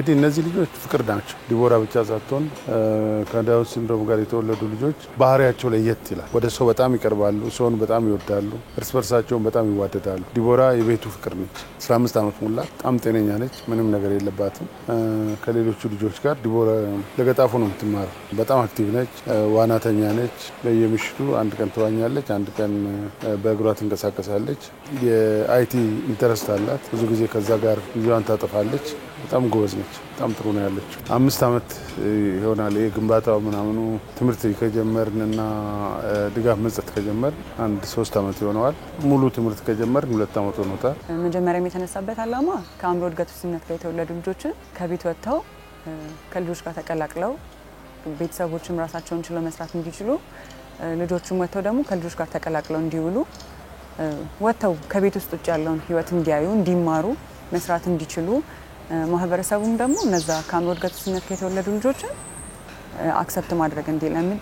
እንግዲህ እነዚህ ልጆች ፍቅር ናቸው። ዲቦራ ብቻ ሳትሆን ከዳውን ሲንድሮም ጋር የተወለዱ ልጆች ባህሪያቸው ለየት ይላል። ወደ ሰው በጣም ይቀርባሉ፣ ሰውን በጣም ይወዳሉ፣ እርስ በርሳቸውን በጣም ይዋደዳሉ። ዲቦራ የቤቱ ፍቅር ነች። 15 ዓመት ሙላት። በጣም ጤነኛ ነች። ምንም ነገር የለባትም። ከሌሎቹ ልጆች ጋር ዲቦራ ለገጣፎ ነው የምትማረው። በጣም አክቲቭ ነች። ዋናተኛ ነች። በየምሽቱ አንድ ቀን ትዋኛለች፣ አንድ ቀን በእግሯ ትንቀሳቀሳለች። የአይቲ ኢንተረስት አላት። ብዙ ጊዜ ከዛ ጋር ጊዜዋን ታጠፋለች። በጣም ጎበዝ ነች። በጣም ጥሩ ነው ያለችው። 5 ዓመት ይሆናል የግንባታው ምናምኑ ትምህርት ከጀመርንና ድጋፍ መስጠት ከጀመር አንድ 3 ዓመት ይሆነዋል። ሙሉ ትምህርት ከጀመር 2 ዓመት ሆኖታል። መጀመሪያም የተነሳበት ዓላማ ከአእምሮ እድገት ውስንነት ጋር የተወለዱ ልጆችን ከቤት ወጥተው ከልጆች ጋር ተቀላቅለው ቤተሰቦችም ራሳቸውን ችለው መስራት እንዲችሉ ልጆችም ወጥተው ደግሞ ከልጆች ጋር ተቀላቅለው እንዲውሉ ወጥተው ከቤት ውስጥ ውጭ ያለውን ህይወት እንዲያዩ፣ እንዲማሩ፣ መስራት እንዲችሉ ማህበረሰቡም ደግሞ እነዛ ከአእምሮ እድገት ውስንነት ጋር የተወለዱ ልጆችን አክሰፕት ማድረግ እንዲለምድ